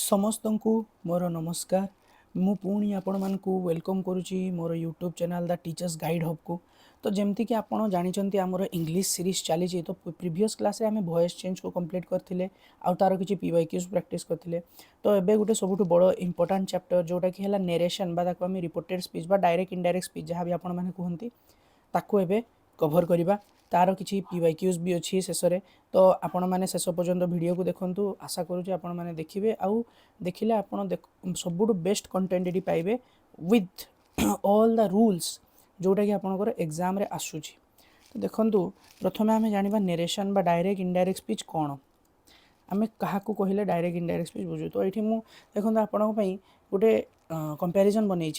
समस्त को मोर नमस्कार। मु पुणी आपण मानकु वेलकम करुच्ची मोर YouTube channel the teachers guide hub को। तो जमती कि आपण जानते आमर इंग्लिश सीरीज चली तो प्रीवियस क्लास रे आम वॉइस चेंज को कंप्लीट करते आउ तार किसी पीवाईक्यूज प्रैक्टिस करते। तो एबे गोटे सबुठ बड़ इंपोर्टाट चैप्टर जोटा कि है नरेशन बा आम रिपोर्टेड स्पीच बा डायरेक्ट इनडायरेक्ट स्पीच जहाँ भी आपण मैंने कहते ताकू एबे कभर करवा। तार किसी पीवाईक्यूज भी अच्छी शेष में। तो आपण मैंने शेष पर्यंत वीडियो को देखूँ आशा करुँचे आपण मैंने देखिए आउ देखिले आपण सबुठ बेस्ट कंटेंट ये पाइबे विथ ऑल द रूल्स जोटा कि आपंकर एग्जाम रे आसूची। तो देखंतु प्रथमे आम जाना नरेशन बा डायरेक्ट इनडायरेक्ट स्पीच कौन आम क्या कहले डायरेक्ट इनडायरेक्ट स्पीच बुझू। तो ये देखो आपण गोटे कंपैरिजन बनई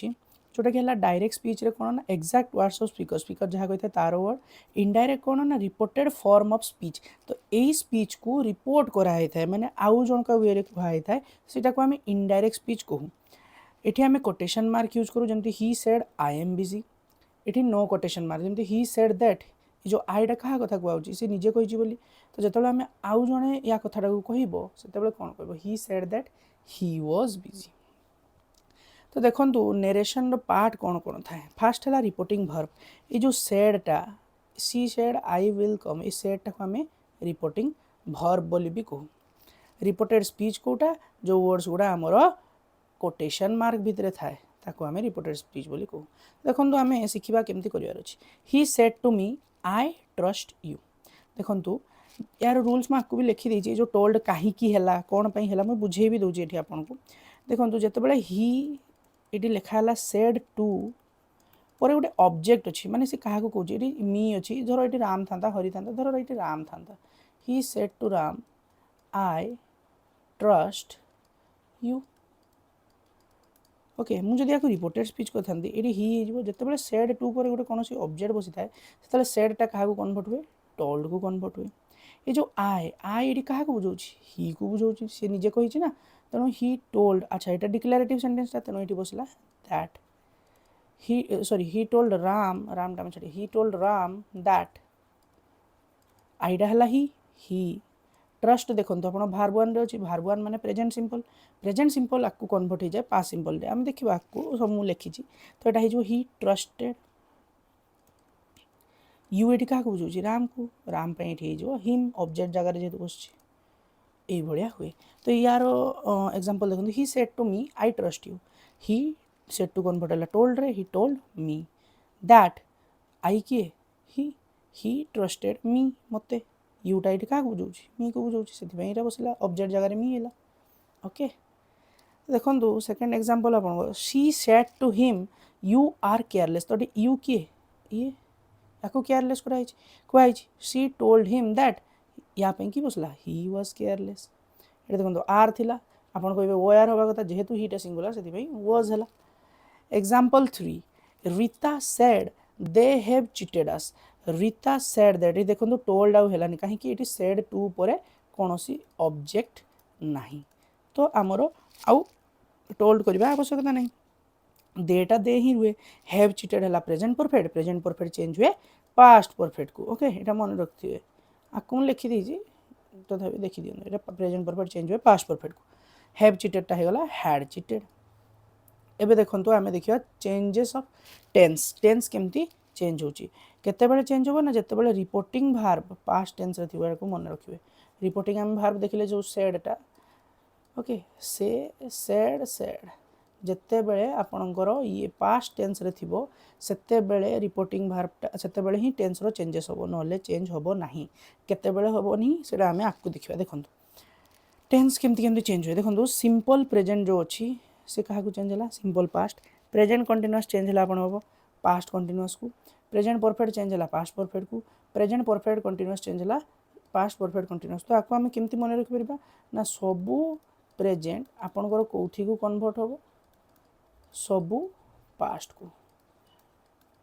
जोटा कि डायरेक्ट स्पीच रे कौन ना exact words of speaker speaker जहाँ कही तार वर्ड इनडायरेक्ट कौन ना रिपोर्टेड फॉर्म ऑफ स्पीच। तो यही स्पीच को रिपोर्ट कराई थाए माने आउ जन का वे कहुई थाए सेटा को आम इनडायरेक्ट स्पीच कहूँ। ये आम कोटेशन मार्क यूज करूँ जमी ही सेड आई एम बिजी। ये नो कोटेशन मार्क जमी ही सेड दैट जो आईटा क्या कथा कहूँ सी निजे कही बोली। तो जो आम आउ जड़े या कथाटा को कह से कौन कह ही said that he was busy. तो देखंतु नरेशन रो पार्ट कौन कौन थाए। फास्ट है रिपोर्टिंग भर्ब ये जो सेडटा सी सेड आई विल कम ये सेडटा को आम रिपोर्टिंग भर्ब बोली भी कहूँ। रिपोर्टेड स्पीच कोटा जो वर्ड्स गुड़ा आमर कोटेशन मार्क भितर थाए ताको आम रिपोर्टेड स्पीच बोली कहूँ। देखो आम शिखा केमती करार अच्छी he said to me I trust you. देखो यार रूल्स मैं आपको भी लिखिदी जो टोल्ड कहीं है कौन पर है मुझे बुझे भी दूसरी ये आपको। देखो जितेबाला ही ये लिखाला सेड टू पर गोटे ऑब्जेक्ट अच्छी माने से क्या कौन ये मी अच्छी धर ये राम था हरि था धर ये राम था he said to Ram I trust you. Okay मुझे आपको रिपोर्टेड स्पीच करती ये ही जितेबाला सेड टू पर गोटे कौन ऑब्जेक्ट बसी थाए से सेडटा क्या कन्वर्ट हुए टोल्ड को कन्वर्ट हुए। ये जो आई ये क्या बुझाऊँ ही को बुझाऊँ सी निजे कही ना तेणु ही टोल्ड अच्छा यहाँ डिक्लेरेटिव सेंटेंसटा तेणु ये बसला that he sorry he told Ram Ram time छाड़ी ही टोल्ड राम दैट आईटा है ही ट्रस्ट। देखो तो आप भार्बुआन अच्छी भार्बुआन माने प्रेजेंट सिंपल आपको कन्वर्ट हो जाए पास्ट सिंपल आम देखा आपको सब मुझे लिखी। तो यहाँ हो ही ट्रस्टेड यू ये क्या बुझाऊँ राम को राम पे ये हिम ऑब्जेक्ट जगह जेहतु बस ये हुए। तो यार एग्जांपल देखो he said to me I trust you he said to convert है टोल्ड रे he told me that I किए ही ट्रस्टेड मी मते यूटा ये क्या बुझाऊँ मी को बुझाऊँ से बसला ऑब्जेक्ट जगह मी है। ओके देखो सेकेंड एग्जांपल आप she said to him you are careless. तो यू किए ये या केयरलेस कहुई सी टोल्ड हिम दैट या कि बसला ही वाज केयरलेस। ये देखो आर थिला आपन कहे ओ आर हवा कथा जेहेतु हीटा सिंगुलर से वाज है। Example 3 Rita said they have cheated us. Rita said that ये देखो टोल्ड आउ है कहीं ये सेड टू पर कौन ऑब्जेक्ट नहीं तो आमर आउ टोल्ड करवा आवश्यकता नहीं देटा दे ही रुए। हैव चीटेड है प्रेजेंट परफेक्ट चेंज हुए पास्ट परफेक्ट को। ओके ये मन रखिए आपको मुझे लिखिदी तो देखी दिखाँ प्रेजेंट परफेक्ट चेंज हुए पास्ट परफेक्ट को। हैव चीटेडटा होगा हैड चीटेड। एबे देखो आम देखा चेंजेस ऑफ टेंस केमती चेंज होची केतेबेले चेंज हो ना जितेबाला रिपोर्टिंग भार्ब पास्ट टेंस रे थिबा को मन रखिए। रिपोर्टिंग आम भार्ब देखिले जो सेडटा ओके से सेड सेड जितेबेले आपणकर ये पास्ट टेंस रे थिबो सेतेबेले रिपोर्टिंग भार्बटा सेतेबेले ही टेंस रो चेंजेस होबो नले चेंज होबो नाही केतेबेले होबो नहीं सेटा आमे आकु देखिबा। देखो टेंस केमती केमती चेंज हुए देखो सिंपल प्रेजेंट जो अच्छी से क्या चेंज है simple past present continuous change है आपण हम पास्ट कंटिन्यूअस को प्रेजेंट परफेक्ट चेंज है पास्ट परफेक्ट को प्रेजेंट परफेक्ट कंटिन्यूअस चेंज है पास्ट परफेक्ट कंटिन्यूअस। तो आपको आम केमती मन रखिपर ना सबू प्रेजेंट आपणकर कौथी को कन्वर्ट हम सबू पास्ट को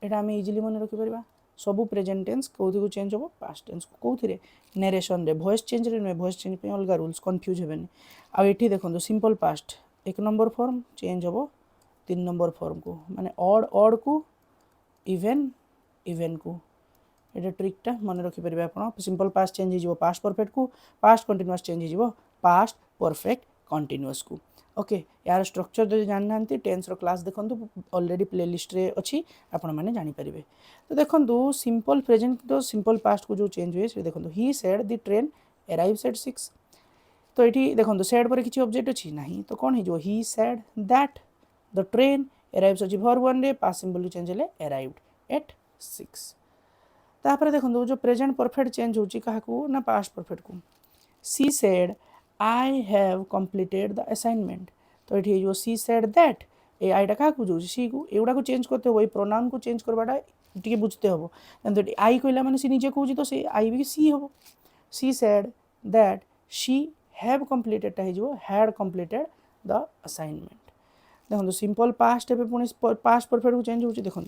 यहाँ आम इजिली मन रखिपर सबू प्रेजेंट टेंस कौथी को चेंज हम पास्ट टेंस को कौन नरेशन रे वॉइस चेंज रे नुहे वॉइस चेंज अलग रूल्स कन्फ्यूज हेबेनि। आ ये देखो simple past 1 number form change हम 3 नंबर फॉर्म को माने ऑड को इवेन को ये ट्रिकटा मन रखिपर आप सिंपल पास्ट चेंज हो पास्ट परफेक्ट को पास्ट कंटिन्यूअस चेंज हो पास्ट परफेक्ट कंटिन्यूअस को। ओके यार स्ट्रक्चर जो जानना टेन्स रो क्लास देखो ऑलरेडी प्लेलिस्ट रे अच्छी आपण मैंने जानीपारे। तो देखो सिंपल प्रेजेंट तो सिंपल पास्ट को जो चेंज हुए देखो he said the train arrives eight 6। तो ये देखो सेड पर किसी ऑब्जेक्ट अच्छी ना तो कौन हो ही said that the train arrives अच्छी भर वन रे पास्ट सिंबल चेंज हेले अराइव्ड एट 6। तापर देखो जो प्रेजेंट परफेक्ट चेंज होची काहाकू ना पास्ट परफेक्ट को सी said I have completed the assignment. तो ये जो सी सेड दैट ए आईटा क्या बुझे सी को एगुड़ा को चेंज करते हो प्रोनाउन को चेंज करवाटा टी बुझते हम तो आई कहला मैंने सी निजे कौच तो से आई भी सी हम सी said that she have completed had completed the assignment. देखो सिंपल पास्ट एवं पुणी पास्ट परफेक्ट को चेंज होची देखो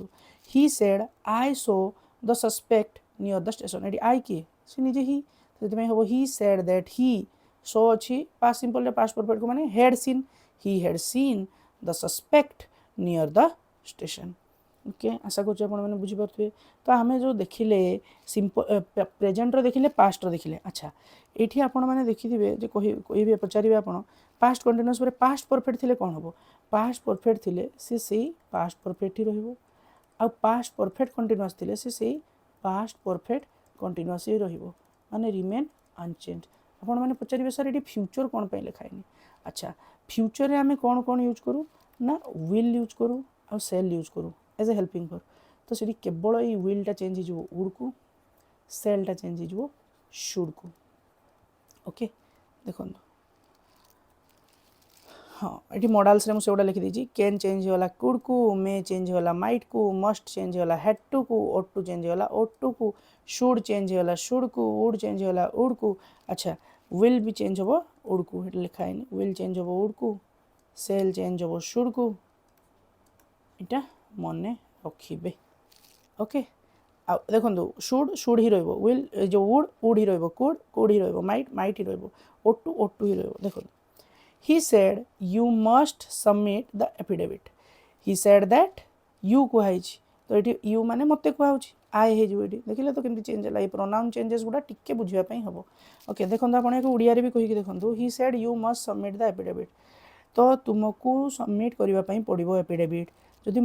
he said I so the suspect near the station ये आई किए सी निजे ही हम ही सेड दैट ही सो अच्छी पास्ट सिंपल पास्ट परफेक्ट को माने had seen the suspect near the station. Okay आशा कर बुझीपे। तो आम जो देखिले सिंपल प्रेजेंट देखिले पास्ट देखिले अच्छा ये आपण मैंने देखिथे जो कहे पचारे आप पास्ट कंटिन्यूअस पर पास्ट परफेक्ट थिले कौन हम पास्ट परफेक्ट थिले से पास्ट परफेक्ट ही रहिबो आ पास्ट परफेक्ट कंटिन्यूअस थिले से पास्ट परफेक्ट कंटिन्यूअस ही रहिबो माने रिमेन अनचेंज। आपण मैंने पचारे सर ये फ्यूचर कौन पे लिखाएनि अच्छा फ्यूचर रे आमे कौन कौन यूज करूँ ना विल यूज करूँ आ सेल यूज करूँ एज ए हेल्पिंग वर्ब। तो सी केवल ये विलटा चेंज हो वुड को सेलटा चेंज हो शुड को। ओके देखो हाँ ये मॉडल्स रे मुझे लिखिदी कैन चेंज होला कुड को मे चेंज होला माइट को मस्ट चेंज होला हैड टू को ओट टू चेंज होला ओट टू को शुड चेंज होला शुड को वुड चेंज होला वुड को अच्छा विल भी चेंज हो वुड को लिखा है विल चेंज हो वुड को सेल चेंज हो शुड को इटा मन रखिबे। ओके आ देखो शुड ही रहिबो विल जो वुड ही रहिबो कुड ही रहिबो माइट ही रहिबो ओट टू ही रहिबो। देखो he said you must submit the affidavit he said that you कुहाई तो ये you माने मते कुहाउची आई हे जो ये देखिले तो केमती चेंज है प्रोनाउन चेंजेस गुडा टिके बुझिया पई हबो। ओके देखो आपण एक उड़िया रे भी कहि कि देखो he said you must submit the affidavit तो तुमको सबमिट करबा पई पड़िबो एफिडेविट जदि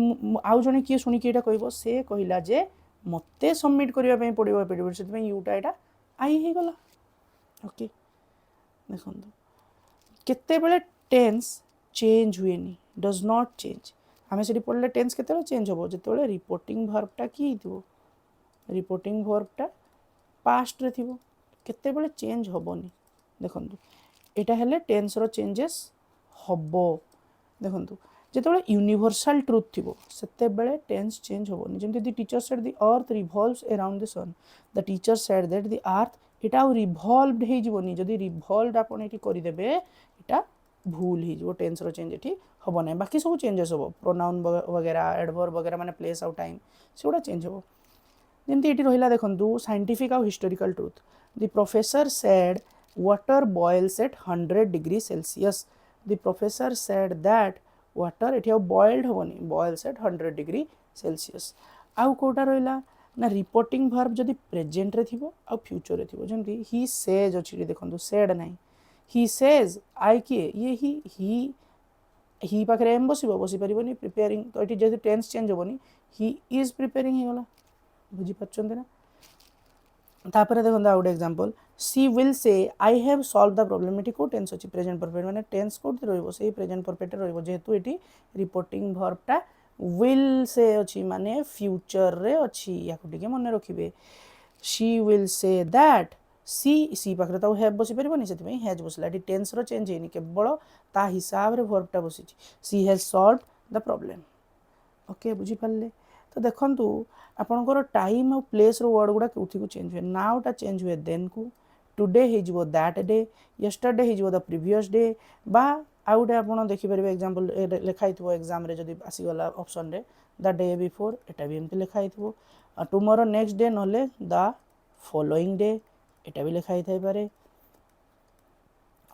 आउ जने किए सुनी कि एटा कहबो से कहिला जे मते सबमिट करबा पई पड़िबो एफिडेविट से पई यूटा एटा आई हे गला। ओके देखो केते बेले टेंस चेंज हुए नी डज नॉट चेंज आम से पढ़ले टेंस केते चेंज हम जो रिपोर्टिंग भर्बटा कि रिपोर्टिंग भर्बटा पास्ट रे थिबो केते बेले चेंज हबनी। देखो एटा हेले टेंस रो चेंजेस हबो देखो जो यूनिवर्सल ट्रुथ थिबो सेते बेले टेंस चेंज हबनी जेमति the teacher said the earth revolves around the sun the teacher said that the earth एटा रिवॉल्व्ड हे जीवनी जदी रिवॉल्व्ड आपण एटी करि देबे एटा भूल ही जो टेंस रो चेंज एटी हबो नै बाकी सब चेंजेस हबो प्रोनाउन वगैरह एडवर्ब वगैरह माने प्लेस आउट टाइम सेउडा चेंज हबो। जेमति एटी रहिला देखंतु साइंटिफिक आ historical truth the professor said water boils at 100 degree Celsius the professor said that water एटी बॉइल्ड हबनी बॉइल्स एट 100 डिग्री सेल्सियस। आउ कोटा रहिला ना रिपोर्टिंग वर्ब जदि प्रेजेंट रे थिबो आ फ्यूचर रे थिबो जेमति ही सेज अछि देखंतु सेड नाही ही सेज आई किए ये ही पाखरे एम बसी परिबनी प्रिपेयरिंग तो एटी जदि टेंस चेंज होबनी ही इज प्रिपेयरिंग हे गला बुझी पछन ना। तापर देखो out example she will say I have solved the problem एटी को टेंस अछि प्रेजेंट परफेक्ट माने टेंस कोड रहइबो सेही प्रेजेंट परफेक्ट रहइबो जेहेतु एटी रिपोर्टिंग वर्बटा विल से अछि माने फ्यूचर रे अछि याको टिके मन रखिबे शी विल से दैट सी पाखरे तो हैव बसी परिबनी सेति में हैज बसला एटी टेंस रो चेंज हेनी केवल ता हिसाब रे वर्बटा बसी she has solved the problem. Okay बुझी पाले। तो देखंतु आपनकर टाइम और प्लेस रो वर्ड गुडा केउथि को चेंज हुए नाउटा चेंज हुए देन को टुडे हे जिवो दैट डे यस्टरडे हे जिवो द प्रीवियस डे बा आउटे आपण देखि परबे एग्जांपल लिखाई थबो एग्जाम रे जदी आसी गला ऑप्शन रे द डे बिफोर एटा भी एमति लिखाई थबो टुमारो नेक्स्ट डे नले द फॉलोइंग डे एटा भी लिखाई थाई पारे।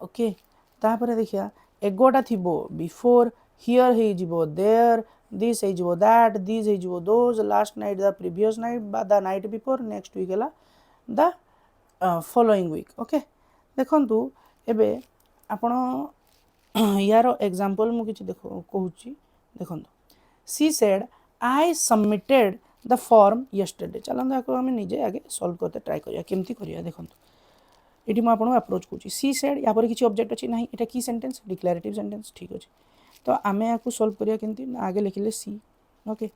ओके तापरे देखिया एगोटा थिबो बिफोर हियर हे जिवो देयर दिस हे जिवो दैट दिस हे जिवो those last night the previous night बा the night before next week गला द फॉलोइंग वीक। ओके देखंतु एबे आपण यार एग्जांपल मु किछि देखो कहूची देखंतो she said I submitted the form yesterday चलंतो आको हम निजे आगे सॉल्व करते ट्राई करिया केमती करिया देखंतो एटी मु आपन अप्रोच करूची सी सेड या पर किछि ऑब्जेक्ट अछि नाही एटा की सेंटेंस डिक्लेरेटिव सेंटेंस ठीक अछि तो आमे आको सॉल्व करिया केमती आगे लिखिले सी ओके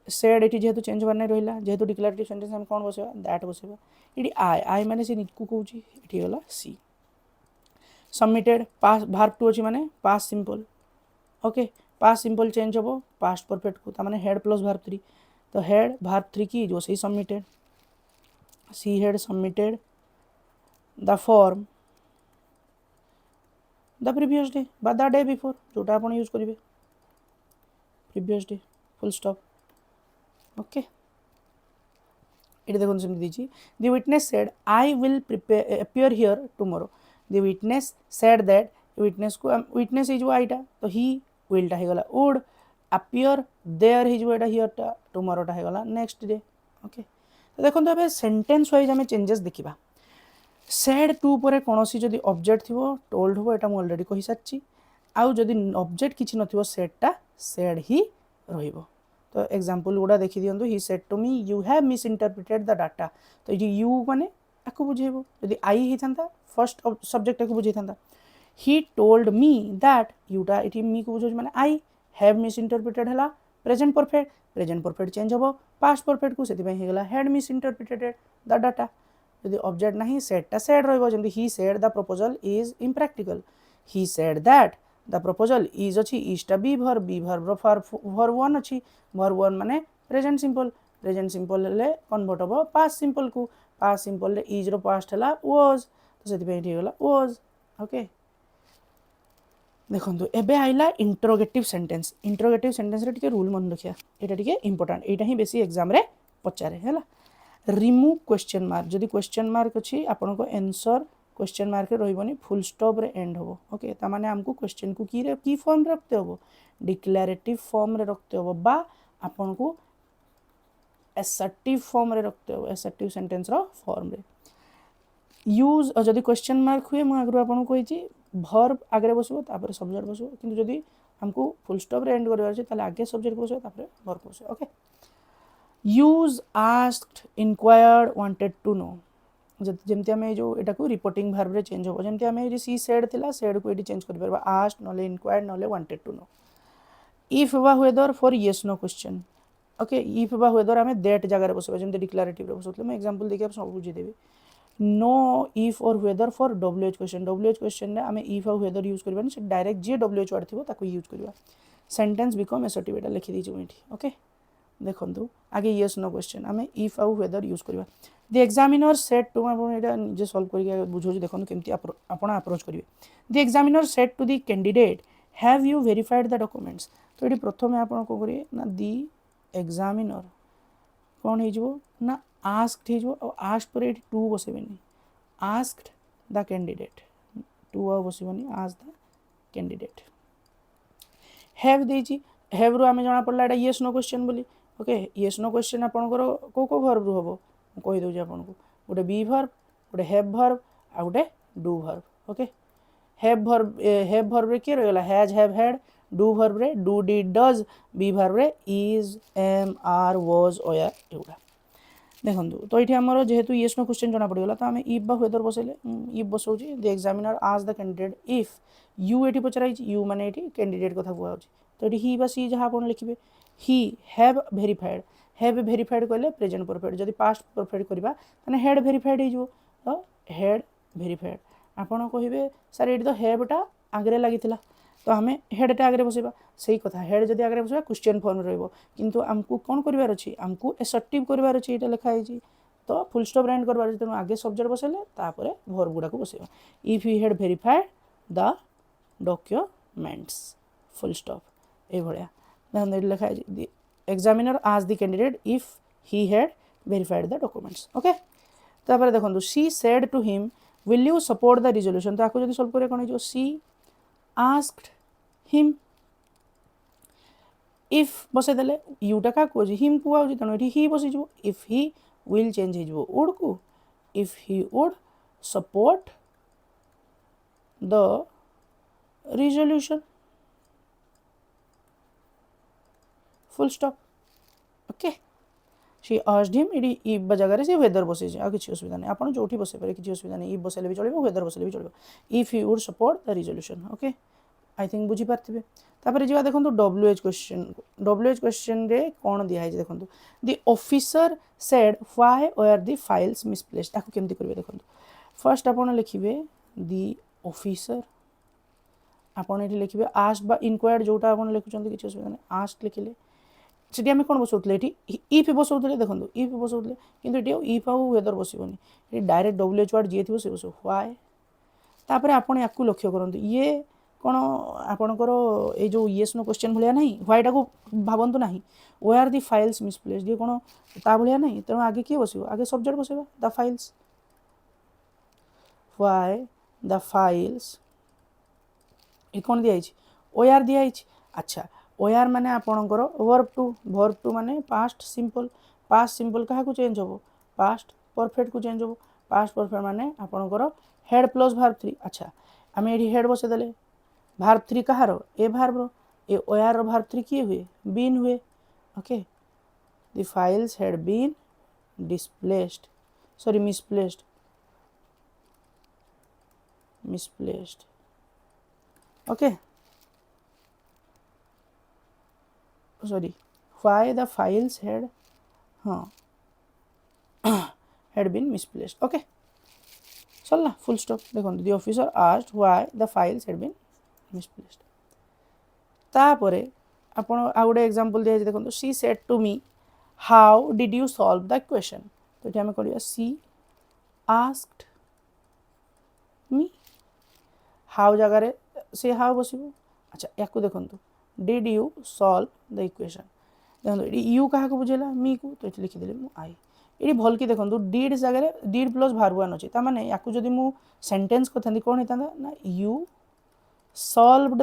सेड एटी जेहेतु चेंज होबार नै रहिला जेहेतु डिक्लेरेटिव सेंटेंस हम कोन बसेबा दैट बसेबा एटी आई माने से निकु कहूची एटी होला सी सबमिटेड पास वर्ब टू अछि माने past simple okay past simple change हो पास्ट परफेक्ट को ता माने हेड प्लस वर्ब 3 तो हेड वर्ब 3 की जो सही submitted she had submitted the form the previous day बा द डे बिफोर जोटा आपण यूज करिवे previous day full stop okay it देखो सेम दीची the witness said I will prepare appear here tomorrow the witness said that witness को witness he जो आईटा तो ही विल टा हेगला वुड अपीयर देयर ही जो एटा हियर टा टुमारो टा हेगला नेक्स्ट डे ओके तो देखो तो सेंटेंस वाइज हमें चेंजेस देखिबा सेड टू पर कोनोसी जदि ऑब्जेक्ट थिवो टोल्ड हो एटा म ऑलरेडी कहि साच्ची आउ जदि ऑब्जेक्ट किछि नथिवो सेडटा सेड ही रहिबो तो एग्जांपल गुडा देखि दियंतु he said to me you have misinterpreted the data तो ये यू माने आको बुझेबो यदि आई ही थांता फर्स्ट सब्जेक्ट को बुझे थांता ही टोल्ड मी दैट यूटा इटी मी को बुझो माने आई हैव मिस इंटरप्रिटेड हला प्रेजेंट परफेक्ट चेंज होबो पास्ट परफेक्ट को सेति हे गला had misinterpreted the data यदि ऑब्जेक्ट नहीं सेडटा सेड रहइबो जेंति he said the proposal is इम्प्रैक्टिकल he said that the proposal is अछि इज बी वर्ब वर्ब 1 अछि वर्ब 1 माने प्रेजेंट सिंपल ले कन्वर्ट होबो पास्ट सिंपल को पास्ट सिंपल ले इज रो पास्ट हला वाज तो सेति हे गला वाज ओके देखो एबे आइला इंटरोगेटिव सेंटेंस रे टिके रूल मन रखिया एटा टिके इंपोर्टेंट एटा ही बेसी एग्जाम रे पचारे हैला रिमूव क्वेश्चन मार्क जदि क्वेश्चन मार्क अछि आपन को आंसर क्वेश्चन मार्क रे रहिबोनी फुल स्टॉप रे एंड होबो ओके ता माने हमको क्वेश्चन को की फॉर्म रे रखते होबो डिक्लेरेटिव फॉर्म रे रखते होबो बा आपन को असर्टिव फॉर्म रे रखते होबो असर्टिव सेंटेंस रो फॉर्म रे यूज जदि क्वेश्चन मार्क हुए मु आगरो आपन को कहिची वर्ब आगे बसबो तापर सब्जेक्ट बसबो किंतु जदि हमको फुल स्टॉप रे एंड करबार छै ताले आगे सब्जेक्ट बसबो तापर वर्ब बसबो okay use asked inquired wanted to know जेमति हमें जो एटा को रिपोर्टिंग वर्ब रे चेंज हो जेमति हमें सी सेड थिला सेड को एटी चेंज कर परबा आस्क्ड नले इंक्वायर्ड नले वांटेड टू नो इफ बा whether for yes no question okay if बा वेदर हमें दैट जगह रे बसबा जेमति डिक्लेरेटिव रे बसतले मैं एग्जांपल देके आप सब बुझी देबी नो इफ और वेदर फॉर डब्ल्यूएच क्वेश्चन ने आमे इफ और वेदर यूज करबानी से डायरेक्ट जे डब्ल्यूएच वर्ड थिबो ताको यूज करबा सेंटेंस बिकम असर्टिव एटा लिखि दी जेठी ओके देखंतु आगे यस नो क्वेश्चन आमे इफ और वेदर यूज करबा द एग्जामिनर सेड टू आपण एटा जे सॉल्व करिके बुझो देखंतु केमती आपण अप्रोच करिवे the examiner said to the candidate have you verified the documents तो एटी प्रथमे आपण को करिवे ना द एग्जामिनर कोन हे जो ना आस्क्ड हे जो और आस्क्ड पर एटी टू बसेबेनी आस्क्ड द कैंडिडेट टू आ बसेबनी आस्क्ड द कैंडिडेट हैव देजी हैव रो आमे जाना पड़ला एटा यस नो क्वेश्चन बोली ओके यस नो क्वेश्चन आपन को वर्ब रो हबो कहि दउ जे आपन को गोटे बी वर्ब गोटे हैव वर्ब आ गोटे do verb okay have verb रे के रहला has have had do verb रे do did does be verb रे is am are was were एउडा देखंतु तो इठी हमरो जेहेतु यस नो क्वेश्चन जाना पड़िगला तो हमें इफ बा वेदर बसेले इफ बसौची the examiner asked the candidate if you एठी पचराई यू माने एठी कैंडिडेट कथा बुआ होची तो एठी ही बा सी जहां आपण लिखिबे ही हैव वेरीफाइड कहले प्रेजेंट परफेक्ट जदि पास्ट परफेक्ट करबा तने हेड वेरीफाइड हे जो तो हेड वेरीफाइड आपण कहिबे सर एठी तो हैव टा आगरे लागितला तो हमें हेड टा आगरे बसेबा सही कथा हेड जदि आगरे बसेबा क्वेश्चन फॉर्म रहइबो किंतु हमकु कोन करबार अछि हमकु असर्टिव करबार अछि एटा लिखा है तो फुल स्टॉप एंड करबार अछि तनो आगे सब्जेक्ट बसेले तापरे वर्ब गुडा को बसेबा if he had verified the documents full stop ए भलिया देखन एटा लिखा है examiner asked the candidate if he had verified the documents okay तापरे देखंतु she said to him will you support the resolution तो आको जदि सॉल्व करे कोन जो शी asked him if बसे देले यूटा का को हिम को आउ तनो एठी ही बसे जो if he will change हे जो would को if he would support the resolution, full stop. Okay, she asked him ED if जगह से वेदर बसै आ किसी असुविधा नहीं आपन जोठी बसै पारे किसी असुविधा नहीं if बसैले भी चलिबो वेदर बसैले भी चलिबो if he would support the resolution. Okay, I think बुझी पारथिबे तापर जिवा देखंतु WH क्वेश्चन रे कोन दिया है देखंतु the officer said why were the files misplaced ताको केमति करबे देखंतु फर्स्ट आपन लिखिबे the officer आपन एठी लिखिबे asked बा inquired जोटा आपन लिखुचंती किसी असुविधा नहीं asked लिखिले सेठी आमे कोन बसौतले एठी इफ बसौतले देखंतु इफ बसौतले किंतु एठी इफ आउ वेदर बसिबोनी एठी डायरेक्ट WH वर्ड जे थिबो से बसो व्हाई तापर आपण याकू लक्ष्य करंतु ये कोन आपणकर ए जो यस नो क्वेश्चन भलिया नहीं व्हाई टाको भाबंतु नहीं वेयर द फाइल्स मिसप्लेस्ड ये कोन ता भलिया नहीं तेणु आगे किए बसिबो आगे सब्जेक्ट बसेबा the files why the files ये कौन दिया ओआर दिया अच्छा ओआर माने आपणकर वर्ब टू माने पास्ट सिंपल क्या चेंज हो पास्ट परफेक्ट को चेंज हो पास्ट परफेक्ट माने आपणकर हेड प्लस भार्ब 3 अच्छा आम ये हेड बसे देले भार्ब 3 कहार ए भार्ब ए ओआर भार्ब 3 किए हुए बीन हुए okay the files had been misplaced okay sorry why the files had had been misplaced okay चलना full stop देखो the officer asked why the files had been misplaced तापरे आपण आ गोटे example दिया देखो she said to me how did you solve the equation तो ये हमें करिया she asked me how जगह से how बसिबो अच्छा याकू देखंतु did you solve the equation देखंतु एडी you काहा को बुझेला मी को तो एठी लिखि देले मु आई एडी भल की देखंतु did जगह did प्लस verb one अछि ता माने याकू जदी मु सेंटेंस कथंदी कोन हेतांदा ना you solved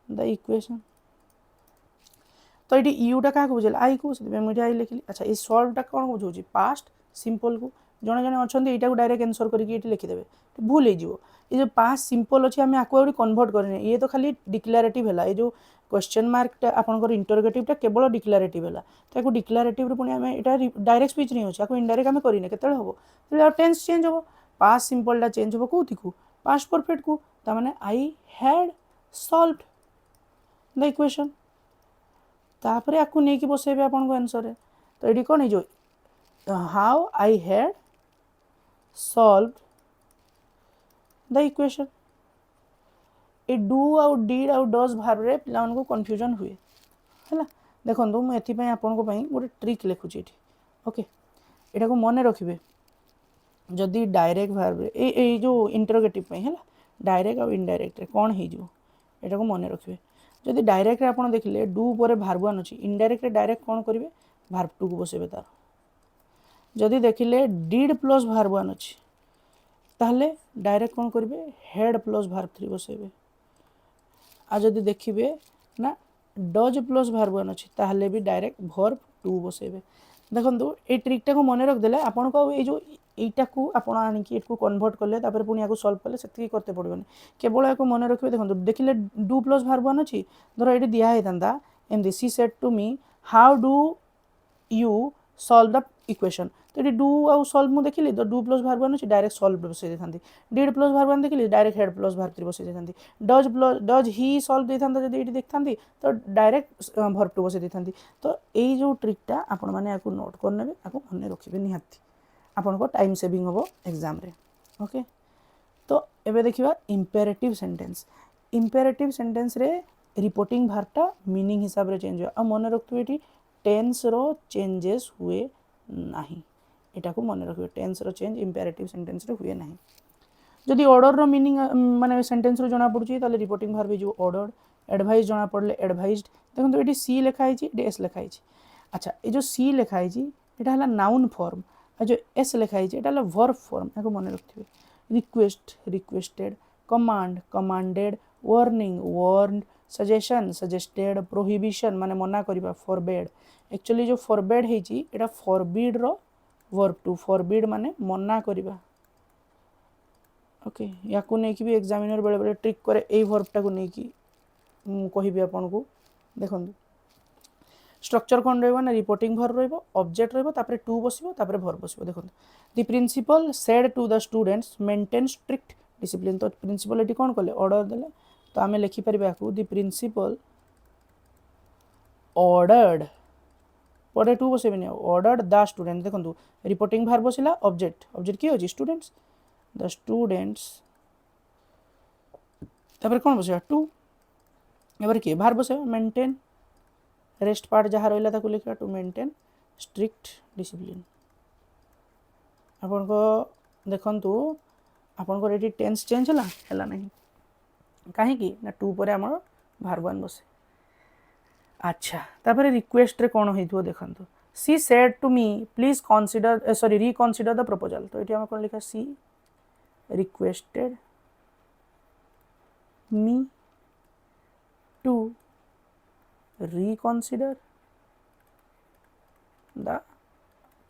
the equation तो ये यू टा क्या बुझेला आई को मुझे आई लिखिली अच्छा ये सॉल्व टा कौन बुझाऊँ पास्ट सिंपल को जड़े जड़े अच्छा यहाँ डायरेक्ट आंसर करके लिखिदेवे भूल हो ये जो पास्ट सिंपल अच्छे आम आपको कन्वर्ट करने ये तो खाली डिक्लारेटिव है ये जो क्वेश्चन मार्कटा आपंकर इंटरोगेटिवटा केवल डिक्लारेटिव है तो डिक्लारेटिव पुणी आम यहाँ डायरेक्ट स्पीच नहीं अच्छे इनडायरेक्ट आम करें केत हम तो टेंस चेंज हम पास्ट सिंपलटा चेंज हम कौटी को पास्ट परफेक्ट को ताने I had solved the equation तापर आपको नहीं कि बसैबे आपन को आंसर है तो ये कौन है how I had solved the equation A do आउ डिड आउ डज भार्ब रे पिला को कन्फ्यूजन हुए है देखो मुझे आपन को गोटे ट्रिक लिखुची ओके यहाँ को मन रखिए जदि डायरेक्ट भार्ब रे जो इंटरोगेटिव है डायरेक्ट आउ इनडायरेक्ट रे कौन हो मन रखिए जदि डायरेक्ट आप देखिले डू पर भार्ब वन अच्छी इनडायरेक्ट डायरेक्ट कौन करेंगे भार्ब टू को बसेबे तार जदि देखिले डिड प्लस भार्ब वन अच्छी ताहले डायरेक्ट कौन करेंगे हेड प्लस भार्ब 3 बसेबे आ जदि देखिए ना डज प्लस भार्ब वन अच्छी ताहले भी डायरेक्ट भार्ब 2 बसेबे देखो ये ट्रिकटा को मन रखदेले आपन को ये जो এইটা को आपण आनिकी एटको कन्वर्ट कले तापर पुणी याको सॉल्व कले सेति करते पड़बनी केवल याको मन रखिबे देखो देखिले डू प्लस भार्ब वन अछि धर एटी दिया हेतांदा एमदी she said to me how do you solve the equation तो ये डू आउ सॉल्व मु देखिली तो डू प्लस भार्ब वन अछि डायरेक्ट सॉल्व बसे देथांती डिड प्लस भार्ब वन देखिली डायरेक्ट हेड प्लस भार्ब 3 बसे देथांती डज ही सॉल्व देथांता जदी एटी देखथांती तो डायरेक्ट भार्ब 2 बसे देथांती तो एई जो ट्रिकटा आपण माने याको नोट करनेबे याको मन रखिबे निहाती आपन को टाइम सेविंग हम एग्जाम रे ओके तो एबे देखिबा इंपेरेटिव सेंटेंस रे रिपोर्टिंग भार्बटा मीनिंग हिसाब रे चेंज हो मन रखथु एटी टेंस रो चेंजेस हुए नाही एटा को मन रखिबे टेंस रो चेंज इंपेरेटिव सेंटेंस रे हुए नाही जदि ऑर्डर रो मीनिंग माने सेंटेंस रो जणा पड़ुची ताले रिपोर्टिंग भार्ब जो ऑर्डर्ड एडवाइस जणा पड़ले एडवाइज्ड देखंतु एटी सी लिखा आइची एटी एस लिखा आइची अच्छा ए जो सी लिखा आइची एटा हला नाउन फॉर्म जो एस लिखाई है वर्ब फॉर्म या मन रखिए request requested command commanded warning warned suggestion suggested prohibition माने मना करबा फॉरबेड एक्चुअली जो फॉरबेड है एटा फॉरबिड रो वर्ब टू फॉरबिड माने मना करबा ओके या भी एग्जामिनर बेले बेले ट्रिक करे ए वर्बटा को नहीं कहबी आपन को देखो स्ट्रक्चर कौन रहा ना रिपोर्टिंग भर रब्जेक्ट रही टू बसो भर बसो देखो the principal said to the students maintain strict discipline तो प्रिंसिपल ये कौन कले ऑर्डर देले तो आम लिखिपर द प्रिंसिपल ऑर्डर्ड पढ़े टू बसेबी ऑर्डर्ड द स्टूडेंट देखो रिपोर्टिंग भार बसला ऑब्जेक्ट ऑब्जेक्ट किए अच्छी स्टूडेंट्स द स्टूडेंट्स तापर कौन बस टू एबार किए भार बस मेंटेन रेस्ट पार्ट जहाँ रहा लिखा टू मेंटेन स्ट्रिक्ट डिसिप्लिन आपन को देखंतु आपन को रेडी टेंस चेंज है नहीं कहीं ना टू पर आम भार वन बसे अच्छा तापर रिक्वेस्ट रे कौन हो देखो she said to me please consider sorry reconsider the proposal तो ये कौन लिखा she requested me to reconsider the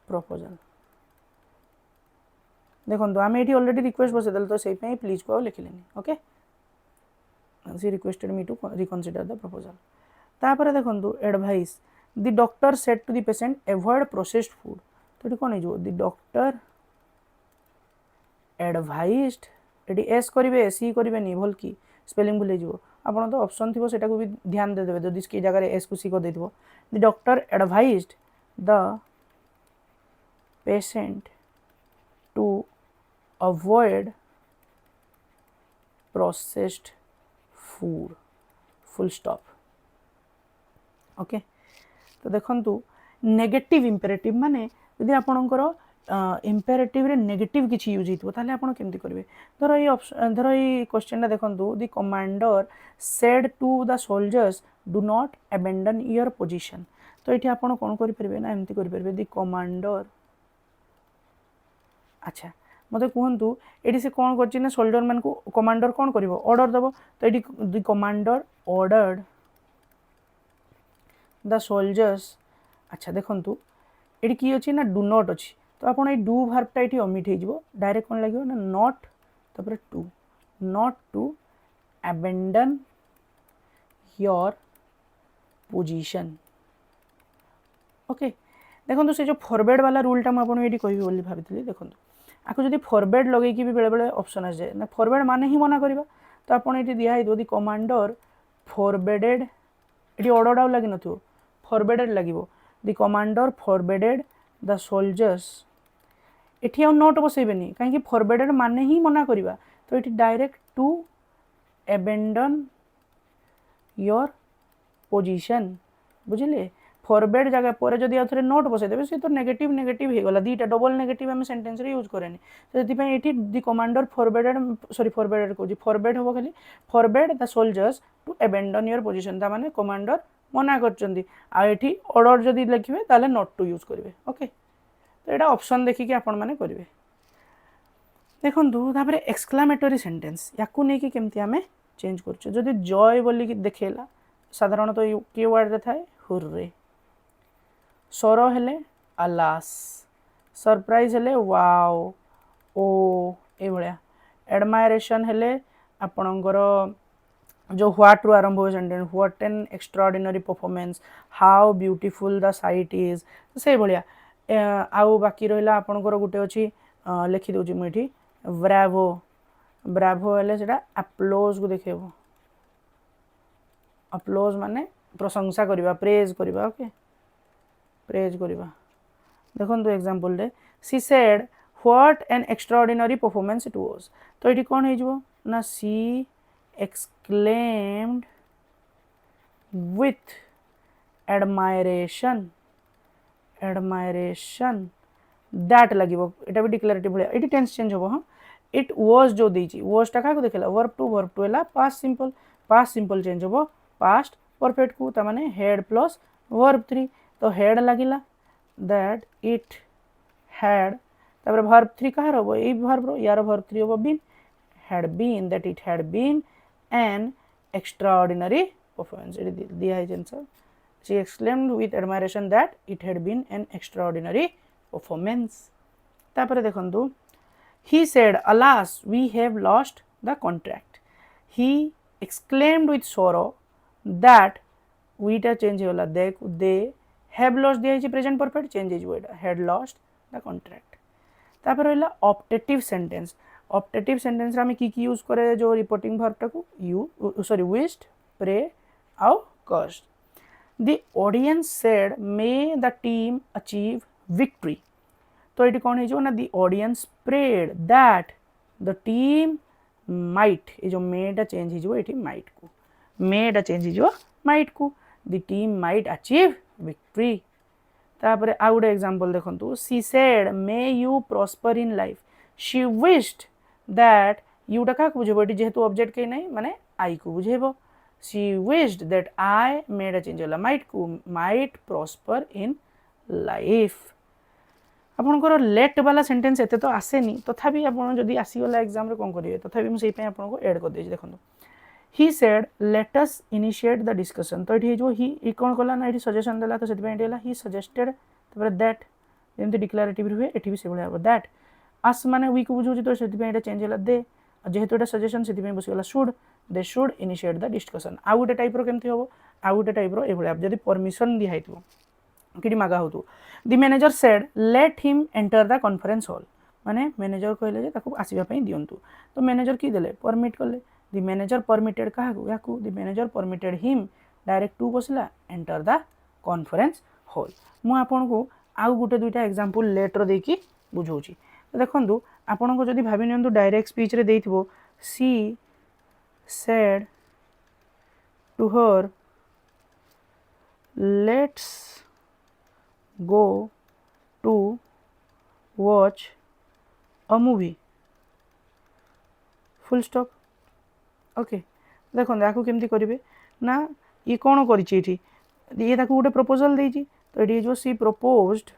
proposal देखो आम ये ऑलरेडी रिक्वेस्ट बसईदेल तो से प्लीज को लिखिले okay she requested me to reconsider the proposal तापर देखो advice the doctor said to the patient avoid processed food तो ये कौन हो द डॉक्टर एडवाइज्ड ये एस करेंगे सी करेंगे भल कि स्पेलिंग भूल जाइए आपन तो ऑप्शन थी से भी ध्यान देदेवे जदि कि जगह एस को सी कर the doctor advised the patient to avoid processed food full stop okay तो देखंतु नेगेटिव इंपेरेटिव माने यदि आपणकर इंपेरेटिव रे नेगेटिव किसी यूज हो ताले आपण केमती करेंगे धर ये क्वेश्चन देखो the commander said to the soldiers do not abandon your position तो ये आपड़ कौन करेंगे ना एमती करेंगे द कमांडर अच्छा मत कहतु ये से कौन कर सोल्जर मान को कमांडर कौन कर ऑर्डर दब तो ये the commander ordered the soldiers अच्छा देखो ये कि अच्छी ना डू नॉट अच्छी तो आप डू भार्बटा ये ओमिट हो डायरेक्ट कौन लगे ना नॉट तापर to not to abandon your position okay देखो से जो फॉरवर्ड वाला रूलटा मुझे कहबी भाई देखो आपको जब फॉरवर्ड लगे भी बेले बेले ऑप्शन आस जाए ना फॉरवर्ड माने ही मना करवा तो आपड़ ये दिखाई दो द कमांडर फॉरवर्डेड ये ऑर्डर आउ लगी न फॉरवर्डेड लगे the commander forwarded the soldiers एटी आउ नोट बसैबेनी कहीं फॉरवर्डेड माने ही मना करवा तो ये direct to abandon your position बुझे फॉरवर्ड जगह पर जब आउ थे नोट बसईदेवे सी तो नेगेटिव नेगेटिव हो गला दीटा डबल नेगेटिव आम सेंटेंस रे यूज करेनि तो ये the commander forwarded sorry forwarded कहूँ फॉरवर्ड हम खाली forward the soldiers to abandon your position ताने कमांडर मना कर ऑर्डर जदि लिखे ताले नॉट टू यूज करेंगे ओके तो यहाँ ऑप्शन देखिए आपण मैंने करेंगे देखो एक्सक्लामेटरी सेंटेंस या नहीं केमती आम चेंज कर जॉय बोलिकी देखेला साधारणतः तो किए वर्ड रे थाए हुर्रे सरो हेले अलास सरप्राइज हेले वाओ ओ ए भलिया एडमायरेशन हेले आपणकर जो व्हाट रु आरंभ हो sentence what an extraordinary performance how beautiful the site is से भलिया आउ बाकी रहा आपणकर गोटे अच्छी लिखि दूची मुझे ब्रावो ब्रावो हेले सेटा अप्लोज को देखेबो अप्लोज माने प्रशंसा करवा प्रेज करवा ओके प्रेज करवा देखो एग्जांपल रे she said what an extraordinary performance it was तो ये कौन हो ना she exclaimed with admiration admiration that लगे यहाँ भी डिक्लेरेटिव भाया ये टेंस चेंज हम हाँ इट वाज जो देती वाजटा क्या देखला वर्ब टू है पास्ट सिंपल चेंज हम पास्ट परफेक्ट को ताने हेड प्लस वर्ब 3 तो हेड लगिला दैट इट हैड तापर वर्ब 3 कहार हम ये वर्ब यार वर्ब 3 हम been had been that it had been an extraordinary performance ये दिया है answer she exclaimed with admiration that it had been an extraordinary performance तापर देखंतु he said alas we have lost the contract he exclaimed with sorrow that Vita change होगा दे have lost दिया present perfect change हो had lost the contract तापर रहा optative sentence optative sentence आम कि use करे जो रिपोर्टिंग वर्बटा को यू सॉरी विश्ड प्रे आउ cursed the audience said may the team achieve victory तो ये कौन हो ना the audience prayed that the team might ये जो मेटा चेंज हो माइट को मेटा चेंज हो माइट को the team might achieve victory तापर आउ गोटे एग्जांपल देखंतु she said may you prosper in life she wished that यूटा क्या बुझेब ये जेहेतु ऑब्जेक्ट कहीं नहीं माने आई को बुझेब she wished that I made change होला माइट को माइट प्रॉस्पर इन लाइफ आपनकर लेट वाला सेंटेंस एते तो आसेनी तथापि आपन जदी आसीगला एग्जाम रे कोन करिवे तथापि हम सेहि पे आपनको ऐड कर देछि देखंतु he said let us initiate the discussion तो ये जो ही कौन कला ना ये सजेशन देला तो सेति पे he suggested तपर that जेमते डिक्लेरेटिव रे एठी भी से भले हो that as माने we को बुझो तो सेति पे एटा चेंज होला दे जेहेतु एटा सजेशन सेति पे बसि गला should they should initiate the discussion uh Gute type रो केमति होबो आ गुटे टाइप रो ए भले आप जदी परमिशन दि हाइतबो किडी मागा होतु the manager said let him enter the conference hall माने मैनेजर कहले जे ताको आसीबा पई दियंतु तो मैनेजर की देले परमिट करले the manager permitted kahaku yaku the manager permitted him direct to बसला enter the conference hall मु आपन को आउ गुटे दुइटा एग्जांपल लेटर देकी बुझौची तो देखंतु आपन को जदी भाबी नियंतु डायरेक्ट स्पीच रे देइथिबो she said to her let's go to watch a movie full stop okay देखो या केमती करेंगे ना ये कौन करी ये गोटे प्रपोजल देती तो ये जो she proposed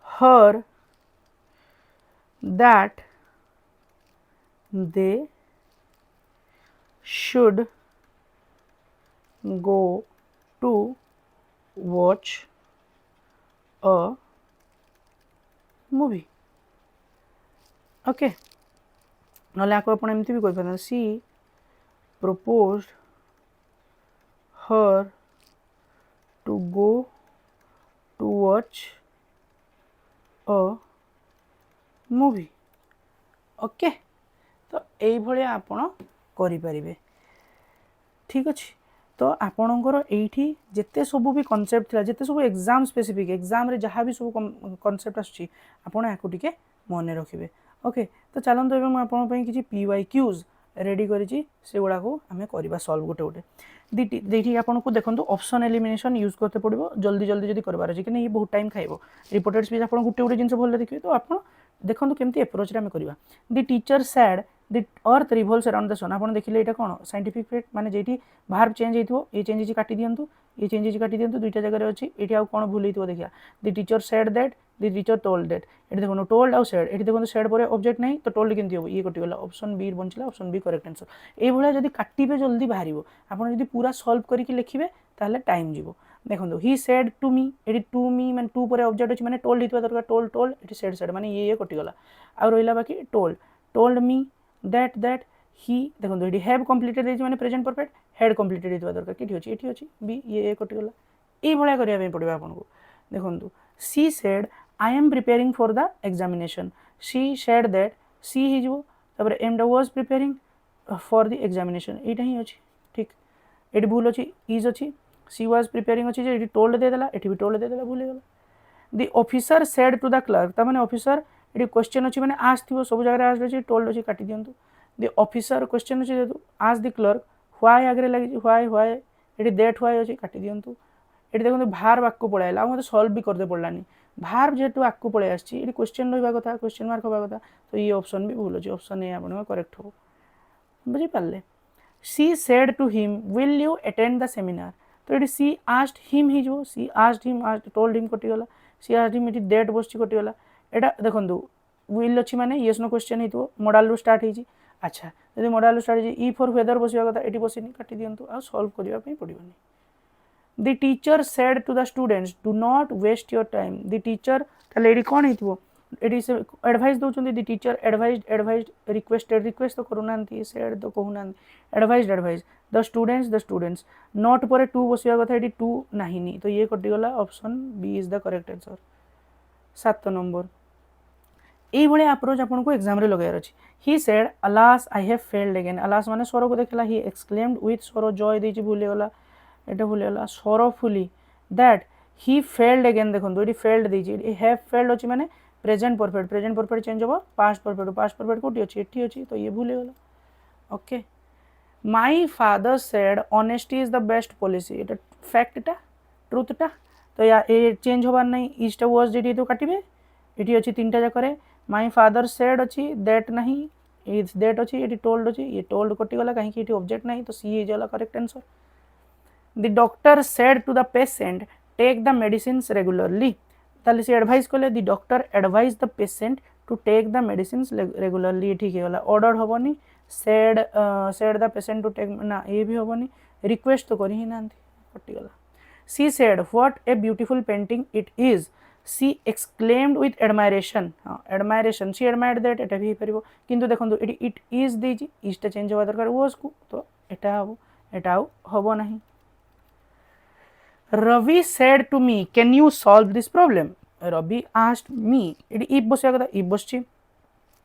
her that they should go to watch a movie okay ना आपको आप एमती भी कही she proposed her to go to watch a movie okay तो ये आपण करें ठीक अच्छे तो आपणकर ये जिते सब भी कनसेप्ट था जिते सब एग्जाम स्पेसिफिक एग्जाम रे जहाँ भी सब कनसेप्ट आसुची आपण याकू टिके मन रखिए ओके तो चलते एवं मुझे किसी PYQs रेडी करी से गुड़ा को आम करवा सल्व गोटे गोटे दीटी आपको देखो ऑप्शन एलिमिनेशन यूज करते पड़ो जल्दी जल्दी जब करार अच्छे कि ये बहुत टाइम खाइब रिपोर्टेड स्पीच आप गोटे गोटे जिन भले देखिए तो आप देखो केमती एप्रोच रे आम करवा the teacher said the earth revolves around the sun आप देखिए यहाँ कौन साइंटिफिक फैक्ट माने जेठी भार्ब चेंज हो ये चेंज काटी दिंतु ये चेंज काटी दिंतु दुईटा जगह अच्छी ये आउ कौन भूल हो देखिए the teacher sad that the teacher told that ये देखो टोल्ड आउ सैड ये देखो सैड पर ऑब्जेक्ट नहीं तो टोल्ड केमती हो ये कटिगला ऑप्शन बी बंचला ऑप्शन बी करेक्ट आंसर ये भाया जब काटे जल्दी बाहर आपड़ पूरा सल्व करके लिखिए ताहले टाइम जीवो देखो ही सेड टू मी ये टू मी मैंने टू पर ऑब्जेक्ट अच्छी मैंने टोल्ड होता दरकार टोल्ड टोल्ड ये सेड सेड माने ये कटिगला आ रहा बाकी told told me that he देखो ये हैव कंप्लीटेड मैंने प्रेजेंट परफेक्ट हैड कंप्लीटेड होता दरकार कि अच्छी अच्छी बी ये कटिगला ये भाया करने पड़ो आपको देखो she said I am preparing for the examination she said that she हो am was preparing for the examination यहाँ ही अच्छी ठीक ये भूल अच्छी इज अच्छी सी वाज प्रिपेयरिंग अच्छी ये टोल्ड देदेला ये भी टोल्ड देदेला भूल गला the officer said to the clerk तमाने ऑफिसर ये क्वेश्चन अच्छी मैंने आज थी सब जगह आज अच्छी टोल्ड अच्छी काटी दिंतु द ऑफिसर क्वेश्चन अच्छी जेहतु आज द क्लर्क व्हाई आगे लगी व्हाई ये दैट व्हाई अच्छी काटी दिंतु ये देखो भार आगे पलैला मत सल्व भी करते पड़ानी भार जेहतु आगे पलि आसी क्वेश्चन रहा कथा क्वेश्चन मार्क हवा कथा तो ये ऑप्शन भी भूल अच्छे ऑप्शन ए आप करेक्ट हो बुझीपारे she said to him will you attend the seminar तो ये she asked him he she asked him told him कटिगला सी आस्ट हिम ये डेट बस कटिगला यहाँ देखो विल अच्छी माने येस नो क्वेश्चन हो मॉडल रू स्टार्ट हो अच्छा जब मॉडल स्टार्ट ई फॉर वेदर बसवा कथा ये बसनी काटी दिंतु आ सल्व करने पड़ोनी the teacher said to the students do not waste your time the teacher ताले कौन हो एटी से एडवाइस दौरान the teacher advise requested request तो करूना सेड तो कहूना एडवाइज द स्टूडेंट्स नॉट पर टू बसवा कथा ये टू नहीं तो ये कटिगला option B is the correct answer 7 number ये आप्रोच आपको एग्जाम रे लगार अच्छी he said alas I have failed again alas माने स्वर को देखला he exclaimed with sorrow joy देछि भूलीगला एटा भूलीगला sorrowfully that he failed again देखो ये फेल्ड देछि हैव फेल्ड अच्छी माने प्रेजेंट परफेक्ट चेंज हो पास्ट परफेक्ट कोटी अच्छी एठी अच्छी तो ये भूलीगला okay my father said honesty is the best policy एटा फैक्टटा ट्रुथटा तो या ये चेंज होबार नहीं इजटा वाज जेडी तो काटिबे एठी अच्छी तीनटा जाकरे माई फादर सेड अच्छी दैट नहीं इज दैट अच्छी ये टोल्ड अच्छी ये टोल्ड कटिगला कहीं ये ऑब्जेक्ट नहीं तो सी इज वाला correct answer the doctor said to the patient take the medicines regularly ताले से एडवाइस कले the doctor advise the patient to take the medicines regularly ठीक है ऑर्डर होबनी said the patient to take ना ये भी होबनी रिक्वेस्ट तो करी ही ना कटिगला she said what a beautiful painting it is she exclaimed with admiration हाँ एडमायरेशन सी एडमायर्ड दैट एटा भी पारिबो किंतु देखंतु एटी इट इज देजी इजटा चेंज होबा दरकार वाज को तो एटा हबो नहीं Ravi said to me can you solve this problem Ravi asked me एटी इफ बसिया कथा इफ बसची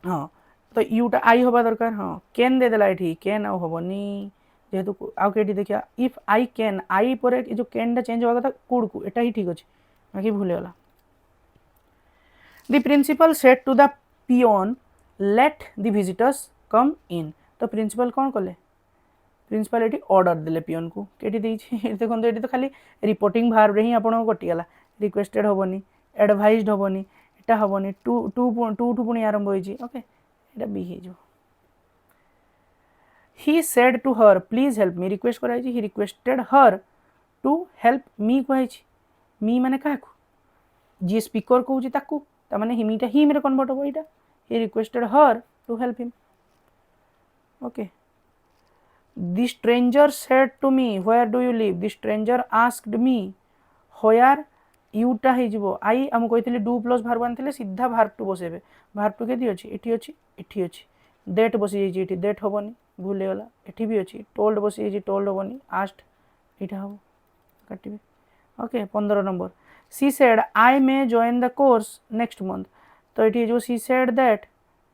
हाँ तो यूटा आई होबा दरकार हाँ कैन दे देला एठी कैन आउ हबनी जेहेतु आउ केटी देखिया इफ आई कैन आई पर जो कैन टा चेंज होबा कथा कुड को एटा ही ठीक अछि बाकी भूले गला The principal said to the peon, let the visitors come in. तो प्रिंसिपल कौन कले प्रिंसिपल ये ऑर्डर देले पियन को केटी देखो ये तो खाली रिपोर्टिंग भार रे ही आपन कटिगला रिक्वेस्टेड होबनी एडवाइज्ड होबनी एटा होबनी टू टू टू टू पुनी आरंभ होई ओके एटा बी हे जो he said to her please help me request कराई he requested her to help me कहै मी माने काकू जी स्पीकर कहूची ताकू तामाने हिमीटा हिम रे कन्वर्ट हो इटा he requested her to help him okay the stranger said to me where do you live the stranger asked me where यूटा हे जिवो I हम कहितले डू प्लस भार बनथिले सीधा भार टू बसेबे भार टू केदी अछि एठी अछि दैट बसी जे एठी दैट होबनी भूले गला एठी भी अछि टोल्ड बसी जे टोल्ड होबनी आस्क्ड इटा हो काटिबे okay 15 number she said I may join the course next month तो ये जो she said that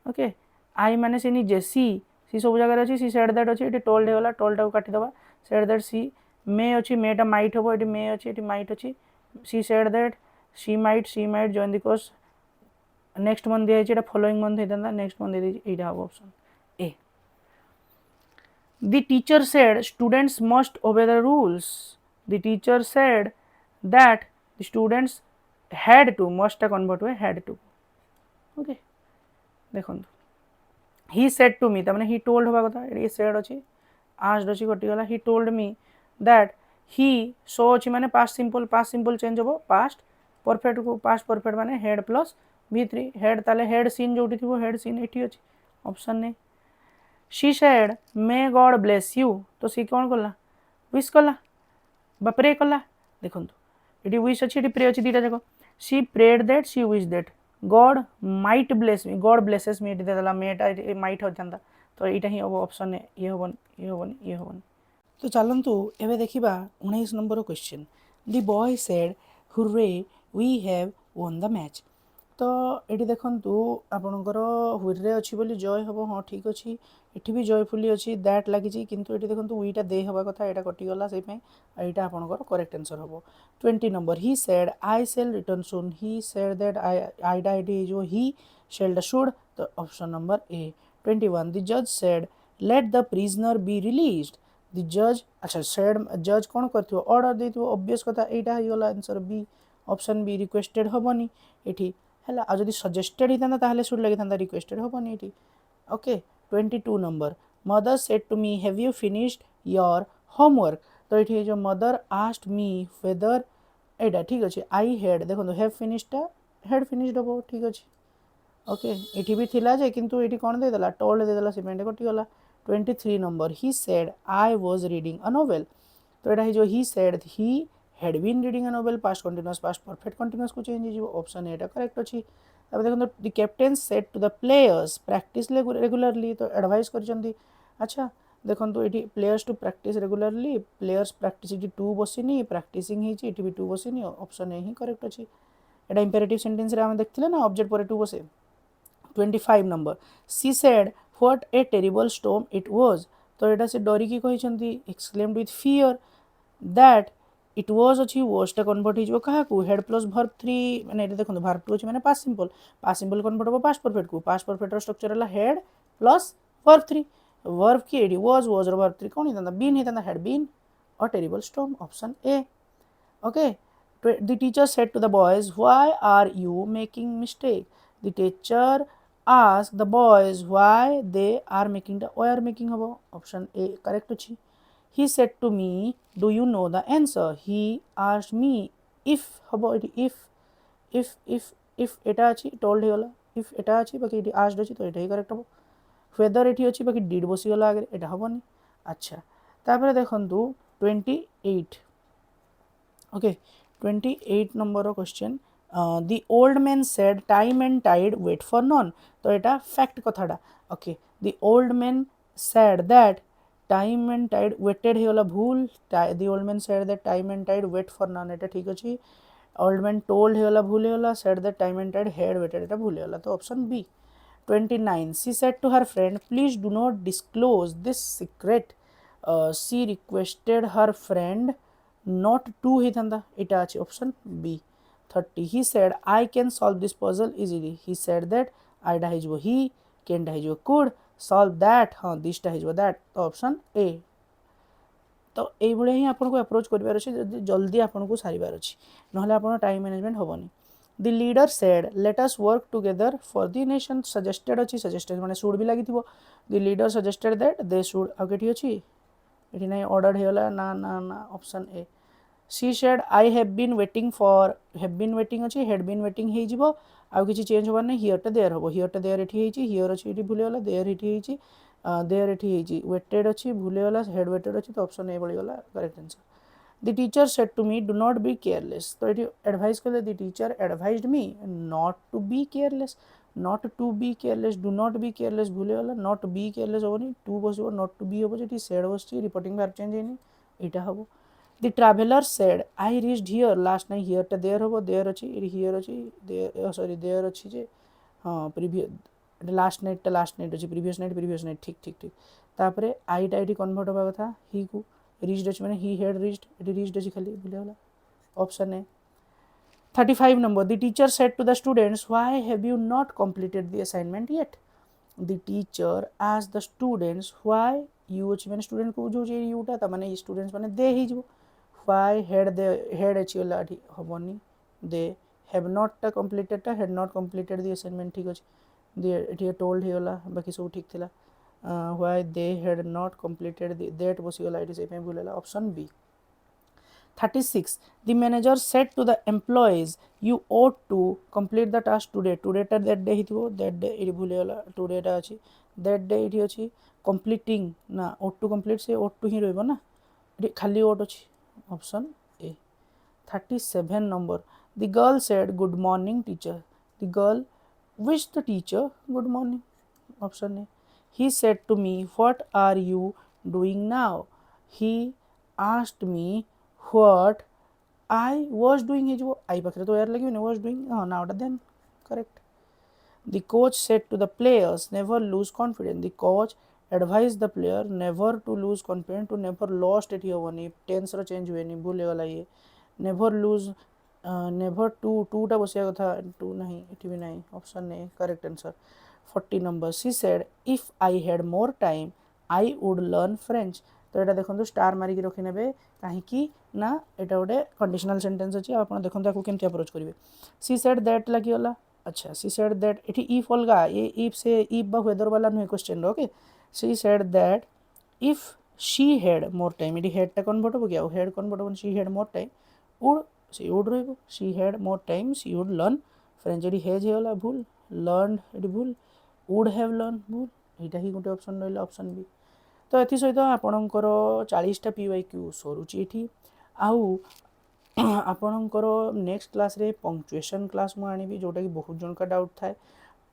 okay I माने से निजे सी सब जगह अच्छी सी सेड दैट अच्छी ये टोल्ड होगा टोल्ड को काटिदेवा सेड दैट सी मे अच्छी मेटा माइट हम ये मे अच्छी ये माइट अच्छी she said that she might join the course next month दिया फॉलोइंग मंथ होता नेक्स्ट मंथ दे हम option a the teacher said students must obey the rules the teacher said that the students had to must convert हुए had to okay देखो he said to me तमने he told होगा कथा ये said अच्छी asked अच्छी कटी गला he told me that he so अच्छी माने past simple change होबो past perfect को past perfect माने had plus v3 had ताले had seen जोटी थी वो had seen एठी अच्छी ऑप्शन ने she said may god bless you तो सी कौन कला wish कला बापरे कला देखो ये विश अच्छी ये प्रे अच्छी दीटा जाक she prayed that she wish that God might bless me God blesses me देला मेटा माइट होता तो यहाँ ही हम ऑप्शन ये होबन तो चलतु एवं देखा 19 number question the boy said hurray we have won the match तो ये देखु आपणकर हुर्रे अच्छी बोली जय हम हाँ ठीक अच्छे ये भी जयफुली अच्छी दैट लगी किंतु ये देखो वीटा दे हवा कथा यहाँ कटिगला से यहाँ आपणकर करेक्ट आंसर हम 20 number he said I cell return soon he said that आईडा आई जो ही शेल्ड शुड तो ऑप्शन नंबर ए 21 द जज said let the prisoner be released the जज अच्छा सेड जज कौन कर ऑर्डर दे ऑब्वियस कथा यहाँ होगा answer b option b requested हेनी ये है आज सजेस्टेड होता ताहले शुड लगी था रिक्वेस्टेड हेनी ये okay 22 number mother said to me have you finished your homework तो ये जो मदर आस्क्ड मी वेदर एटा ठीक अच्छे आई हेड देखो हैव फिनिश्ड हेड फिनिश्ड हम ठीक अच्छे ओके ये भी थिला जे किंतु ये कौन देदेला टोल्ड देदेला से कटिगला 23 number he said I was reading a novel तो यहाँ जो he said he had been reading a novel past continuous past perfect continuous को चेंज हो ऑप्शन एटा करेक्ट अच्छी देखो the captain said to the players practice regularly तो advise कर अच्छा देखो ये players to practice regularly players practice to बसनी प्रैक्टिसिंग ये टू बसनी ऑप्शन ए ही करेक्ट अच्छी एटा इंपेरेटिव सेंटेंस रे आम देखते ना ऑब्जेक्ट पर टू बसे 25 number she said what a terrible storm it was तो एटा से डरिकी कहिसंती exclaimed with fear that it was अच्छी वाजटा कन्वर्ट हो क्या हेड प्लस वर्ब 3 मैंने देखो वर्ब 2 अच्छी मैंने पास्ट सिंपल कन्वर्ट हो पास्ट परफेक्ट को पास्ट परफेक्ट स्ट्रक्चर है हेड प्लस वर्ब 3 वर्ब की एडी वाज वर्ब 3 कौन होता बीन होता had been a terrible storm option A okay the teacher said to the boys why are you making mistake the teacher asked the boys why they are making the why are making habo option a correct achi he said to me do you know the answer he asked me if habo if eta achi told he if eta achi baki asked achi to eta hi correct habo whether एठी अछि बाकी did बसी गला आगे एटा हबनी अच्छा तापर देखंतु 28 okay 28 number question the old man said time and tide wait for none तो एटा fact कथाटा okay the old man said that time and tide waited ही वाला भूल the old man said that time and tide wait for none एटा ठीक अछि old man told ही वाला भूल ही वाला said that time and tide had waited एटा भूल ही वाला तो option B 29 she said to her friend please do not disclose this secret she requested her friend not to hitanda eta achi option B 30 he said I can solve this puzzle easily he said that I da hijibo he can da hijibo could solve that हाँ this टा हिजो that तो option A तो ये ही आपको approach कर जल्दी आपको सारिबार अच्छी ना आप टाइम मैनेजमेंट हेनी the leader said let us work together for the nation suggested अच्छी suggested माने should भी लगी the leader suggested that they should आगे ठीक अच्छी ये नहीं ordered है ना ना ना option A she said I have been waiting for have been waiting अच्छी had been waiting हे जिबो आउ किछि चेंज होबार नहीं here टा there हबो here टा there एठी हेछि here अछि एठी भूले वाला there एठी हेछि there एठी हेछि waited अछि भूले वाला had waited अछि तो ऑप्शन ए बळी वाला correct answer the teacher said to me do not be careless तो एठी एडवाइस कले the teacher advised me not to be careless not to be careless do not be careless भूले वाला not be careless होबनी to बसिबो not to be होबो जेठी said बसछि reporting verb change हेनी एटा हबो the traveler said I reached here last night here टा there होबो there अछि एठी here अछि there sorry there अछि जे हां previous last night टा last night अछि previous night ठीक ठीक ठीक तापरे आई टा एठी कन्वर्ट होबा कथा ही को reached अछि माने he had reached एठी reached अछि खाली भूले वाला option A 35 number the teacher said to the students why have you not completed the assignment yet the teacher asked the students why you अछि माने स्टूडेंट को जो जे यूटा त माने स्टूडेंट्स माने दे ही जो why had they had अछि वाला एठी हबनी they have not टा completed टा had not completed the assignment ठीक अछि they एठी told ही वाला बाकी सब ठीक थिला why they had not completed the that बसी वाला एठी से पे भूलेला option B 36 the manager said to the employees you ought to complete the task today टा that day हितबो that day एठी भूले वाला today टा अछि that day एठी अछि completing ना ought to complete से ought to ही रहबो ना एठी खाली ought अछि option A 37 number the girl said good morning teacher the girl wished the teacher good morning option A he said to me what are you doing now he asked me what I was doing is वो आई पाखरे तो यार लगी ने was doing हाँ now then correct the coach said to the players never lose confidence the coach advised the player never to lose confidence to never lost it होवनी tense रो change हुएनी भूले वाला ये never lose never to टा बसिया कथा to नहीं एठी भी नहीं option A correct answer 40 number she said if I had more time I would learn French तो एटा देखंतु स्टार मारी के रखि नेबे काहे कि ना एटा गोटे कंडीशनल सेंटेंस अछि आपण देखंतु आकु केमति अप्रोच करिवे she said that लागि होला अच्छा she said that एठी if अलगा ये if से if बा वेदर वाला नुय question okay she said that if she had more time एठी had टा कन्वर्ट हो गया had कन्वर्ट हो she had more time would she would रहबो she had more time she would learn French एठी has होला भूल learned एठी भूल would have learned भूल एटा ही गोटे ऑप्शन रहला ऑप्शन बी तो एथि सहित आपणकर 40 टा पीवाईक्यू सरुची एठी आउ ଆପଣଙ୍କର ନେକ୍ସଟ କ୍ଲାସ୍ରେ ପଙ୍କ୍ଚୁଏସନ୍ କ୍ଲାସ୍ ମୁଁ ଆଣିବି, ଯେଉଁଟାକି ବହୁତ ଜଣଙ୍କ ଡାଉଟ୍ ଥାଏ।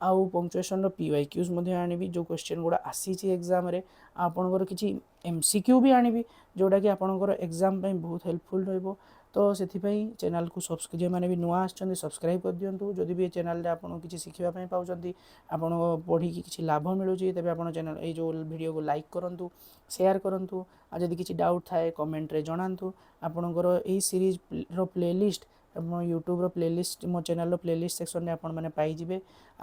ଆଉ ପଙ୍କ୍ଚୁଏସନ୍ର PYQs ମଧ୍ୟ ଆଣିବି, ଯେଉଁ କ୍ୱେଶ୍ଚନ୍ ଗୁଡ଼ା ଆସିଛି ଏକ୍ଜାମ୍ରେ। ଆପଣଙ୍କର କିଛି MCQ ବି ଆଣିବି, ଯେଉଁଟାକି ଆପଣଙ୍କର ଏକ୍ଜାମ୍ ପାଇଁ ବହୁତ ହେଲ୍ପଫୁଲ୍ ରହିବ। ତ ସେଥିପାଇଁ ଚ୍ୟାନେଲ୍କୁ ଯେଉଁମାନେ ବି ନୂଆ ଆସିଛନ୍ତି ସବସ୍କ୍ରାଇବ୍ କରିଦିଅନ୍ତୁ। ଯଦି ବି ଏ ଚ୍ୟାନେଲ୍ରେ ଆପଣ କିଛି ଶିଖିବା ପାଇଁ ପାଉଛନ୍ତି, ଆପଣ ପଢ଼ିକି କିଛି ଲାଭ ମିଳୁଛି, ତେବେ ଆପଣ ଚ୍ୟାନେଲ୍ ଏଇ ଯେଉଁ ଭିଡ଼ିଓକୁ ଲାଇକ୍ କରନ୍ତୁ, ସେୟାର କରନ୍ତୁ। ଆଉ ଯଦି କିଛି ଡାଉଟ୍ ଥାଏ କମେଣ୍ଟରେ ଜଣାନ୍ତୁ। ଆପଣଙ୍କର ଏଇ ସିରିଜ୍ର ପ୍ଲେଲିଷ୍ଟ ମୋ ୟୁଟ୍ୟୁବ୍ର ପ୍ଲେଲିଷ୍ଟ, ମୋ ଚ୍ୟାନେଲ୍ର ପ୍ଲେଲିଷ୍ଟ ସେକ୍ସନ୍ରେ ଆପଣମାନେ ପାଇଯିବେ।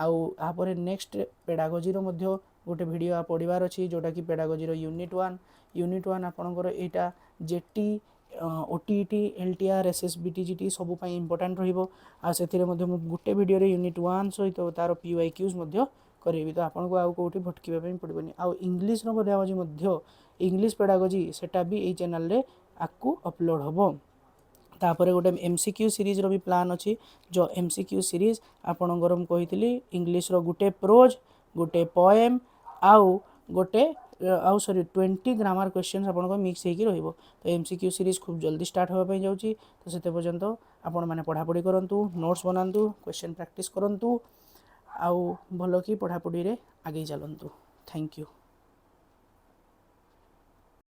ଆଉ ତାପରେ ନେକ୍ସଟ ପେଡ଼ାଗୋଜିର ମଧ୍ୟ ଗୋଟେ ଭିଡ଼ିଓ ପଢ଼ିବାର ଅଛି, ଯେଉଁଟାକି ପେଡ଼ାଗୋଜିର ୟୁନିଟ୍ 1 ଆପଣଙ୍କର ଏଇଟା JT OTET LTR SSBT GT ସବୁ ପାଇଁ ଇମ୍ପୋର୍ଟାଣ୍ଟ ରହିବ। ଆଉ ସେଥିରେ ମଧ୍ୟ ମୁଁ ଗୋଟେ ଭିଡ଼ିଓରେ ୟୁନିଟ୍ 1 ସହିତ ତାର PYQs ମଧ୍ୟ କରିବି, ତ ଆପଣଙ୍କୁ ଆଉ କେଉଁଠି ଭଟକିବା ପାଇଁ ପଡ଼ିବନି। ଆଉ ଇଂଲିଶର ପେଡ଼ାଗୋଜି ମଧ୍ୟ, ଇଂଲିଶ ପେଡ଼ାଗୋଜି ସେଟା ବି ଏଇ ଚ୍ୟାନେଲ୍ରେ ଆକୁ ଅପଲୋଡ଼ ହେବ। ତାପରେ ଗୋଟେ MCQ ସିରିଜ୍ର ବି ପ୍ଲାନ୍ ଅଛି। ଯେଉଁ MCQ ସିରିଜ୍ ଆପଣଙ୍କର ମୁଁ କହିଥିଲି ଇଂଲିଶର ଗୋଟେ ପ୍ରୋଜ୍, ଗୋଟେ ପୋଏମ୍ ଆଉ 20 ଗ୍ରାମାର କ୍ୱେଶ୍ଚନ୍ସ ଆପଣଙ୍କ ମିକ୍ସ ହେଇକି ରହିବ। ତ MCQ ସିରିଜ୍ ଖୁବ୍ ଜଲ୍ଦି ଷ୍ଟାର୍ଟ ହେବା ପାଇଁ ଯାଉଛି। ତ ସେତେ ପର୍ଯ୍ୟନ୍ତ ଆପଣମାନେ ପଢ଼ାପଢ଼ି କରନ୍ତୁ, ନୋଟ୍ସ ବନାନ୍ତୁ, କ୍ୱେଶ୍ଚନ୍ ପ୍ରାକ୍ଟିସ୍ କରନ୍ତୁ, ଆଉ ଭଲକି ପଢ଼ାପଢ଼ିରେ ଆଗେଇ ଚାଲନ୍ତୁ। Thank you.